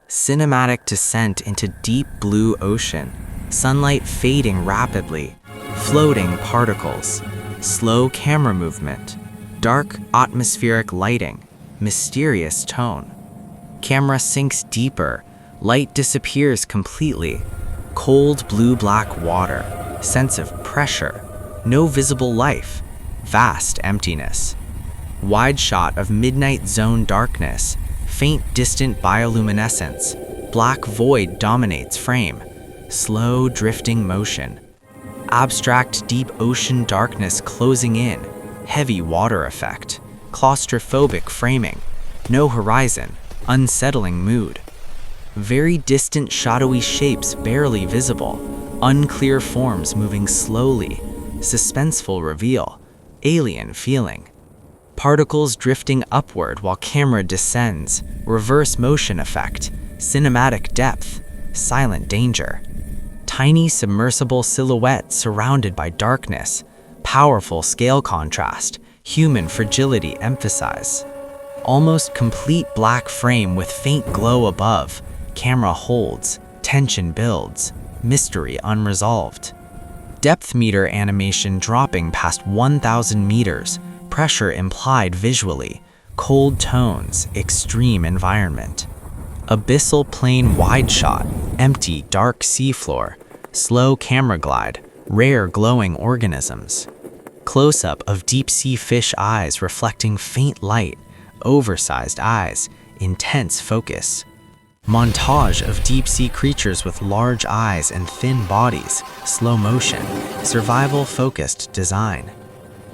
Cinematic descent into deep blue ocean, sunlight fading rapidly, floating particles, slow camera movement, dark atmospheric lighting, mysterious tone. Camera sinks deeper, light disappears completely, cold blue-black water, sense of pressure, no visible life, vast emptiness. Wide shot of midnight zone darkness, faint distant bioluminescence, black void dominates frame, slow drifting motion. Abstract deep ocean darkness closing in, heavy water effect, claustrophobic framing, no horizon, unsettling mood. Very distant shadowy shapes barely visible, unclear forms moving slowly, suspenseful reveal, alien feeling. Particles drifting upward while camera descends, reverse motion effect, cinematic depth, silent danger. Tiny submersible silhouette surrounded by darkness, powerful scale contrast, human fragility emphasize. Almost complete black frame with faint glow above, camera holds, tension builds, mystery unresolved. Depth meter animation dropping past 1,000 meters, pressure implied visually, cold tones, extreme environment. Abyssal plane wide shot, empty dark seafloor, slow camera glide, rare glowing organisms. Close-up of deep-sea fish eyes reflecting faint light, oversized eyes, intense focus. Montage of deep-sea creatures with large eyes and thin bodies, slow motion, survival-focused design.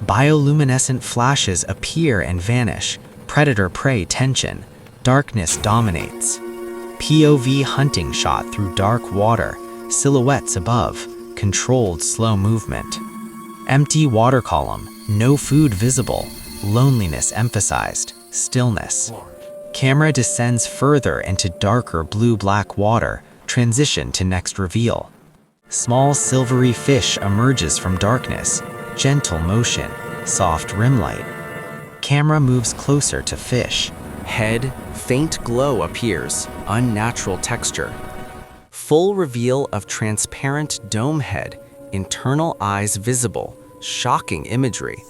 Bioluminescent flashes appear and vanish, predator-prey tension, darkness dominates. POV hunting shot through dark water, silhouettes above, controlled slow movement. Empty water column, no food visible, loneliness emphasized, stillness. Camera descends further into darker blue-black water, transition to next reveal. Small silvery fish emerges from darkness, gentle motion, soft rim light. Camera moves closer to fish. Head, faint glow appears, unnatural texture. Full reveal of transparent dome head, internal eyes visible, shocking imagery.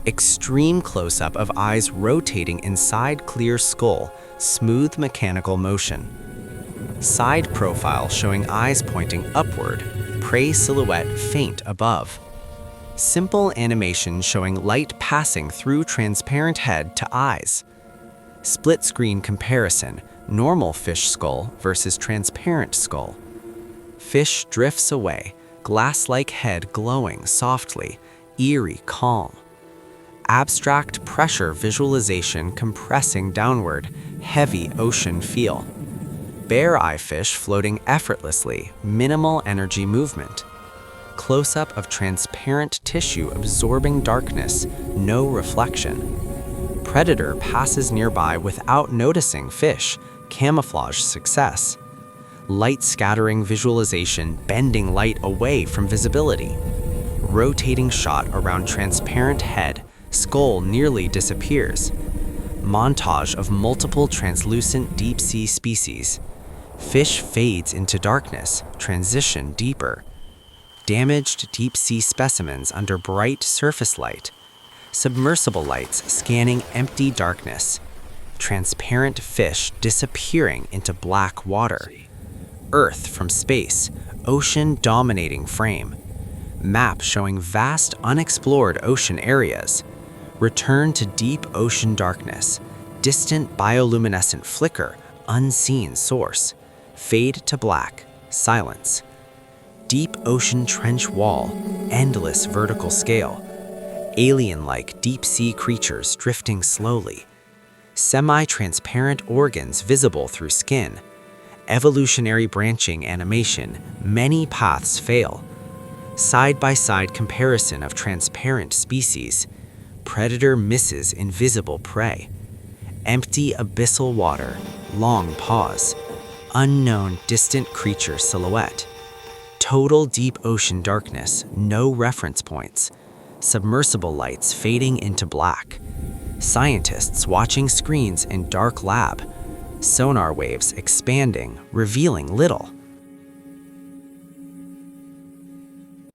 Extreme close-up of eyes rotating inside clear skull, smooth mechanical motion. Side profile showing eyes pointing upward, prey silhouette faint above. Simple animation showing light passing through transparent head to eyes. Split screen comparison, normal fish skull versus transparent skull. Fish drifts away, glass-like head glowing softly, eerie calm. Abstract pressure visualization compressing downward, heavy ocean feel. Bare eye fish floating effortlessly, minimal energy movement. Close-up of transparent tissue absorbing darkness, no reflection. Predator passes nearby without noticing fish, camouflage success. Light scattering visualization bending light away from visibility. Rotating shot around transparent head, skull nearly disappears. Montage of multiple translucent deep-sea species. Fish fades into darkness, transition deeper. Damaged deep-sea specimens under bright surface light. Submersible lights scanning empty darkness. Transparent fish disappearing into black water. Earth from space, ocean dominating frame. Map showing vast unexplored ocean areas. Return to deep ocean darkness. Distant bioluminescent flicker, unseen source. Fade to black, silence. Deep ocean trench wall, endless vertical scale. Alien-like deep-sea creatures drifting slowly. Semi-transparent organs visible through skin. Evolutionary branching animation, many paths fail. Side-by-side comparison of transparent species. Predator misses invisible prey. Empty abyssal water, long pause. Unknown distant creature silhouette. Total deep ocean darkness, no reference points. Submersible lights fading into black. Scientists watching screens in dark lab. sonar waves expanding, revealing little.